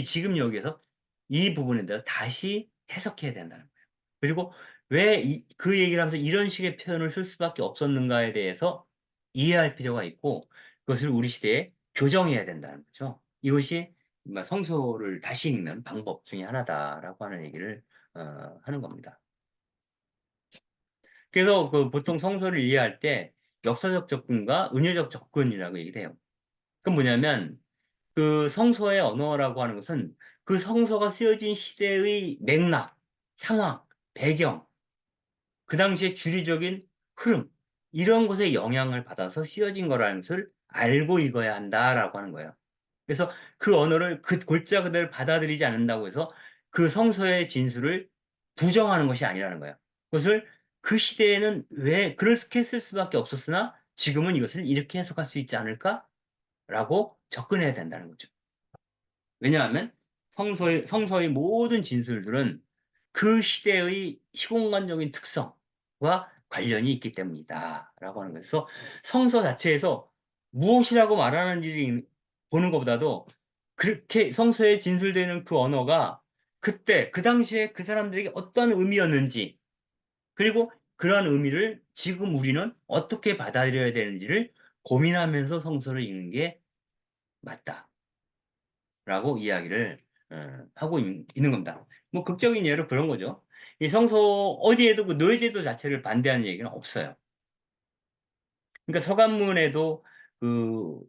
지금 여기에서 이 부분에 대해서 다시 해석해야 된다는 거예요. 그리고 왜 그 얘기를 하면서 이런 식의 표현을 쓸 수밖에 없었는가에 대해서 이해할 필요가 있고 그것을 우리 시대에 교정해야 된다는 거죠. 이것이 성서를 다시 읽는 방법 중에 하나다라고 하는 얘기를 하는 겁니다. 그래서 그 보통 성서를 이해할 때 역사적 접근과 은유적 접근이라고 얘기를 해요. 그건 뭐냐면 그 성서의 언어라고 하는 것은 그 성서가 쓰여진 시대의 맥락, 상황, 배경, 그 당시에 주류적인 흐름, 이런 것에 영향을 받아서 씌워진 거라는 것을 알고 읽어야 한다라고 하는 거예요. 그래서 그 언어를 그 골자 그대로 받아들이지 않는다고 해서 그 성서의 진술을 부정하는 것이 아니라는 거예요. 그것을 그 시대에는 왜 그렇게 했을 수밖에 없었으나 지금은 이것을 이렇게 해석할 수 있지 않을까라고 접근해야 된다는 거죠. 왜냐하면 성서의 모든 진술들은 그 시대의 시공간적인 특성과 관련이 있기 때문이다. 라고 하는 거예요. 그래서 성서 자체에서 무엇이라고 말하는지를 보는 것보다도 그렇게 성서에 진술되는 그 언어가 그때, 그 당시에 그 사람들에게 어떤 의미였는지, 그리고 그러한 의미를 지금 우리는 어떻게 받아들여야 되는지를 고민하면서 성서를 읽는 게 맞다. 라고 이야기를 하고 있는 겁니다. 뭐 극적인 예로 그런 거죠. 이 성서 어디에도 그 노예제도 자체를 반대하는 얘기는 없어요. 그러니까 서간문에도 그,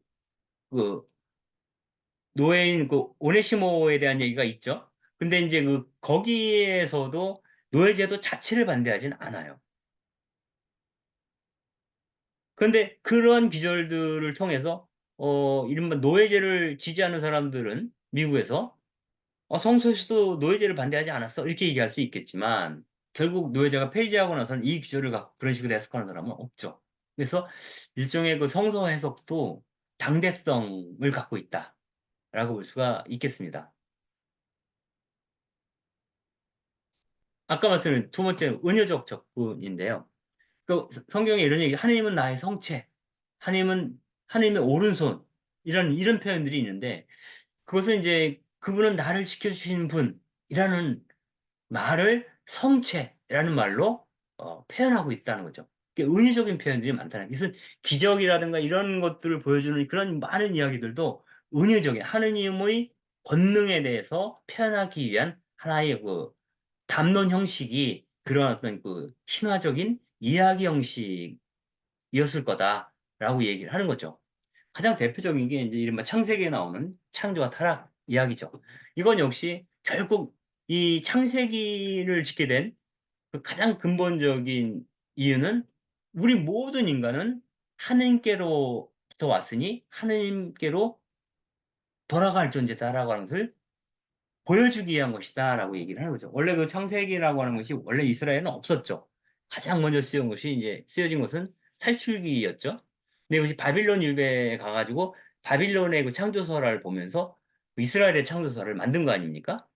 그 노예인 그 오네시모에 대한 얘기가 있죠. 근데 이제 그 거기에서도 노예제도 자체를 반대하진 않아요. 그런데 그런 기절들을 통해서 이른바 노예제를 지지하는 사람들은 미국에서 성서에서도 노예제를 반대하지 않았어? 이렇게 얘기할 수 있겠지만, 결국 노예제가 폐지하고 나서는 이 기조를 갖고 그런 식으로 해석하는 사람은 없죠. 그래서 일종의 그 성서 해석도 당대성을 갖고 있다라고 볼 수가 있겠습니다. 아까 말씀드린 두 번째, 은유적 접근인데요. 그 성경에 이런 얘기, 하나님은 나의 성체, 하나님의 오른손, 이런 표현들이 있는데, 그것은 이제 그분은 나를 지켜주시는 분이라는 말을 성체라는 말로 표현하고 있다는 거죠. 은유적인 표현들이 많다는 거예요. 이것은 기적이라든가 이런 것들을 보여주는 그런 많은 이야기들도 은유적인 하느님의 권능에 대해서 표현하기 위한 하나의 그 담론 형식이 그런 어떤 그 신화적인 이야기 형식이었을 거다라고 얘기를 하는 거죠. 가장 대표적인 게 이제 이른바 창세기에 나오는 창조와 타락 이야기죠. 이건 역시 결국 이 창세기를 짓게 된 그 가장 근본적인 이유는 우리 모든 인간은 하느님께로부터 왔으니 하느님께로 돌아갈 존재다라고 하는 것을 보여주기 위한 것이다라고 얘기를 하는 거죠. 원래 그 창세기라고 하는 것이 원래 이스라엘은 없었죠. 가장 먼저 쓰여진 것이 이제 쓰여진 것은 살출기였죠. 근데 이것이 바빌론 유배에 가가지고 바빌론의 그 창조설을 보면서 그 이스라엘의 창조설을 만든 거 아닙니까?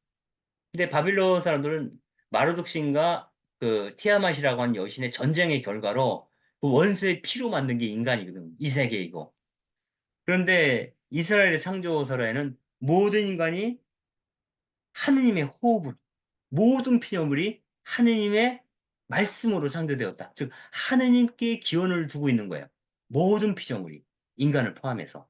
근데 바빌론 사람들은 마르둑 신과 그 티아맛이라고 하는 여신의 전쟁의 결과로 그 원수의 피로 만든 게 인간이거든. 이 세계이고. 그런데 이스라엘의 창조설에는 모든 인간이 하느님의 호흡을, 모든 피조물이 하느님의 말씀으로 창조되었다. 즉, 하느님께 기원을 두고 있는 거예요. 모든 피조물이, 인간을 포함해서.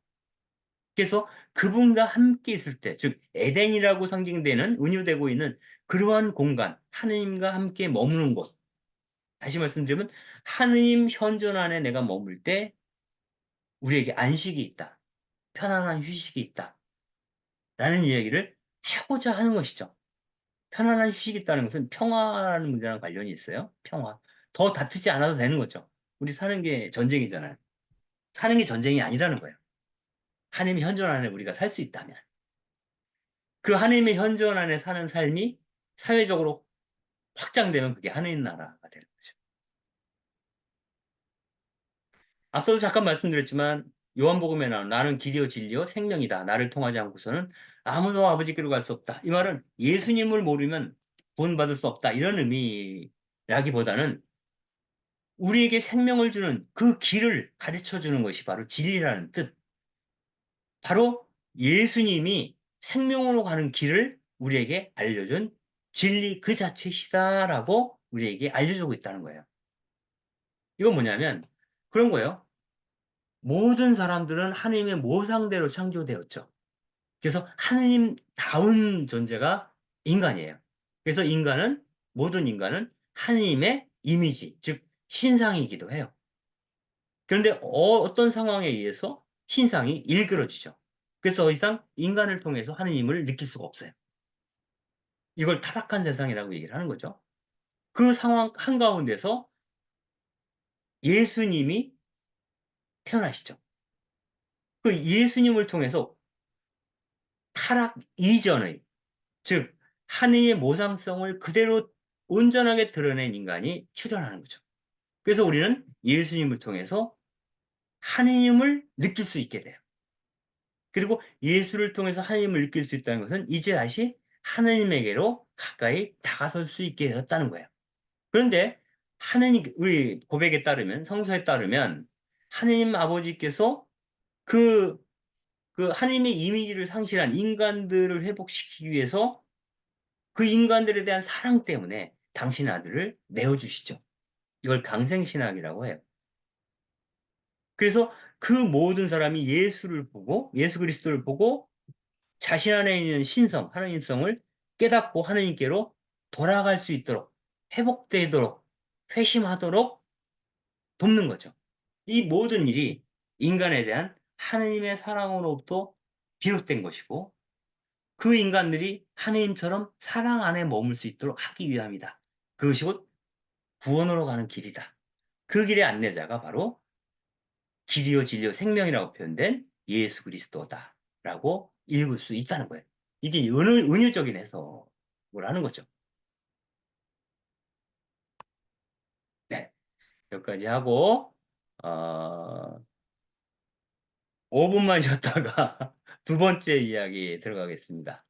그래서 그분과 함께 있을 때, 즉, 에덴이라고 상징되는, 은유되고 있는 그러한 공간, 하느님과 함께 머무는 곳. 다시 말씀드리면, 하느님 현존 안에 내가 머물 때, 우리에게 안식이 있다. 편안한 휴식이 있다. 라는 이야기를 하고자 하는 것이죠. 편안한 휴식이 있다는 것은 평화라는 문제랑 관련이 있어요. 평화. 더 다투지 않아도 되는 거죠. 우리 사는 게 전쟁이잖아요. 사는 게 전쟁이 아니라는 거예요. 하나님의 현존 안에 우리가 살 수 있다면. 그 하나님의 현존 안에 사는 삶이 사회적으로 확장되면 그게 하나님 나라가 되는 거죠. 앞서도 잠깐 말씀드렸지만 요한복음에 나온 나는 길이요 진리요 생명이다. 나를 통하지 않고서는 아무도 아버지께로 갈 수 없다. 이 말은 예수님을 모르면 구원받을 수 없다. 이런 의미라기보다는 우리에게 생명을 주는 그 길을 가르쳐 주는 것이 바로 진리라는 뜻. 바로 예수님이 생명으로 가는 길을 우리에게 알려준 진리 그 자체시다라고 우리에게 알려주고 있다는 거예요. 이건 뭐냐면 그런 거예요. 모든 사람들은 하나님의 모상대로 창조되었죠. 그래서 하느님다운 존재가 인간이에요. 그래서 모든 인간은 하느님의 이미지, 즉 신상이기도 해요. 그런데 어떤 상황에 의해서 신상이 일그러지죠. 그래서 더 이상 인간을 통해서 하느님을 느낄 수가 없어요. 이걸 타락한 세상이라고 얘기를 하는 거죠. 그 상황 한가운데서 예수님이 태어나시죠. 그 예수님을 통해서 타락 이전의, 즉 하느님의 모상성을 그대로 온전하게 드러낸 인간이 출현하는 거죠. 그래서 우리는 예수님을 통해서 하느님을 느낄 수 있게 돼요. 그리고 예수를 통해서 하느님을 느낄 수 있다는 것은 이제 다시 하느님에게로 가까이 다가설 수 있게 되었다는 거예요. 그런데 하느님의 고백에 따르면, 성서에 따르면 하느님 아버지께서 그, 그 하느님의 이미지를 상실한 인간들을 회복시키기 위해서 그 인간들에 대한 사랑 때문에 당신 아들을 내어주시죠. 이걸 강생신학이라고 해요. 그래서 그 모든 사람이 예수를 보고, 예수 그리스도를 보고 자신 안에 있는 신성, 하나님성을 깨닫고 하나님께로 돌아갈 수 있도록, 회복되도록, 회심하도록 돕는 거죠. 이 모든 일이 인간에 대한 하느님의 사랑으로부터 비롯된 것이고, 그 인간들이 하느님처럼 사랑 안에 머물 수 있도록 하기 위함이다. 그것이 곧 구원으로 가는 길이다. 그 길의 안내자가 바로 길이요 진리요 생명이라고 표현된 예수 그리스도다라고 읽을 수 있다는 거예요. 이게 은유적인 해석을 하는 거죠. 네, 여기까지 하고 5분만 쉬었다가 두 번째 이야기 들어가겠습니다.